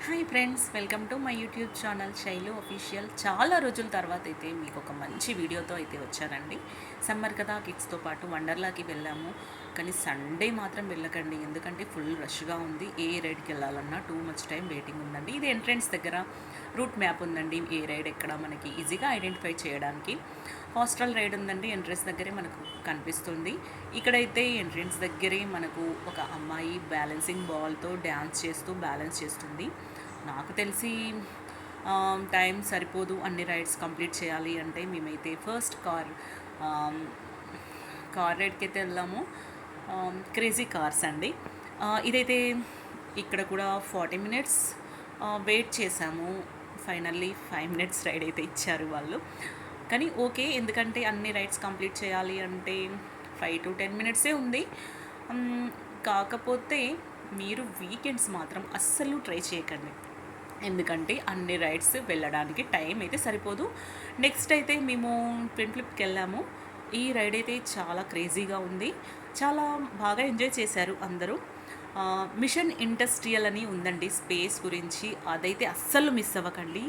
Hi friends, welcome to my YouTube channel Shailu official. చాలా రోజుల తర్వాత అయితే మీకు ఒక మంచి వీడియోతో అయితే వచ్చానండి. సమ్మర్ కదా, కిడ్స్తో పాటు వండర్లాకి వెళ్ళాము. కానీ సండే మాత్రం వెళ్ళకండి, ఎందుకంటే ఫుల్ రష్గా ఉంది. ఏ రైడ్కి వెళ్ళాలన్నా టూ మచ్ టైం వెయిటింగ్ ఉందండి. ఇది ఎంట్రన్స్ దగ్గర రూట్ మ్యాప్ ఉందండి, ఏ రైడ్ ఎక్కడ మనకి ఈజీగా ఐడెంటిఫై చేయడానికి. హాస్టల్ రైడ్ ఉందండి, ఎంట్రన్స్ దగ్గరే మనకు కనిపిస్తుంది. ఇక్కడైతే ఎంట్రన్స్ దగ్గరే మనకు ఒక అమ్మాయి బ్యాలెన్సింగ్ బాల్తో డ్యాన్స్ చేస్తూ బ్యాలెన్స్ చేస్తుంది. నాకు తెలిసి టైం సరిపోదు అన్ని రైడ్స్ కంప్లీట్ చేయాలి అంటే. మేమైతే ఫస్ట్ కార్ రైడ్కి అయితే వెళ్ళాము. క్రేజీ కార్స్ అండి. ఇదైతే ఇక్కడ కూడా 40 మినిట్స్ వెయిట్ చేసాము. ఫైనల్లీ 5 మినిట్స్ రైడ్ అయితే ఇచ్చారు వాళ్ళు. కానీ ఓకే, ఎందుకంటే అన్ని రైడ్స్ కంప్లీట్ చేయాలి అంటే 5 to 10 మినిట్సే ఉంది. కాకపోతే మీరు వీకెండ్స్ మాత్రం అస్సలు ట్రై చేయకండి, ఎందుకంటే అన్ని రైడ్స్ వెళ్ళడానికి టైం అయితే సరిపోదు. నెక్స్ట్ అయితే మేము ట్విన్ ఫ్లిప్కి వెళ్ళాము. ఈ రైడ్ అయితే చాలా క్రేజీగా ఉంది, చాలా బాగా ఎంజాయ్ చేశారు అందరూ. మిషన్ ఇండస్ట్రియల్ అని ఉందండి, స్పేస్ గురించి. అదైతే అస్సలు మిస్ అవ్వకండి,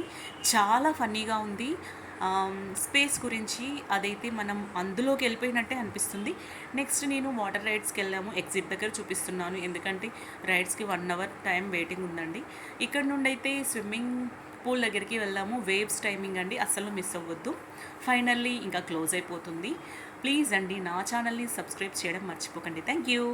చాలా ఫన్నీగా ఉంది. స్పేస్ గురించి అదైతే మనం అందులోకి వెళ్ళిపోయినట్టే అనిపిస్తుంది. నెక్స్ట్ నేను వాటర్ రైడ్స్కి వెళ్ళాము. ఎగ్జిట్ దగ్గర చూపిస్తున్నాను, ఎందుకంటే రైడ్స్కి 1 అవర్ టైం వెయిటింగ్ ఉందండి. ఇక్కడ నుండి అయితే స్విమ్మింగ్ పూల్ దగ్గరికి వెళ్ళాము. వేవ్స్ టైమింగ్ అండి, అస్సలు మిస్ అవ్వద్దు. ఫైనల్లీ ఇంకా క్లోజ్ అయిపోతుంది. ప్లీజ్ అండి, నా ఛానల్ని సబ్స్క్రైబ్ చేయడం మర్చిపోకండి. Thank you.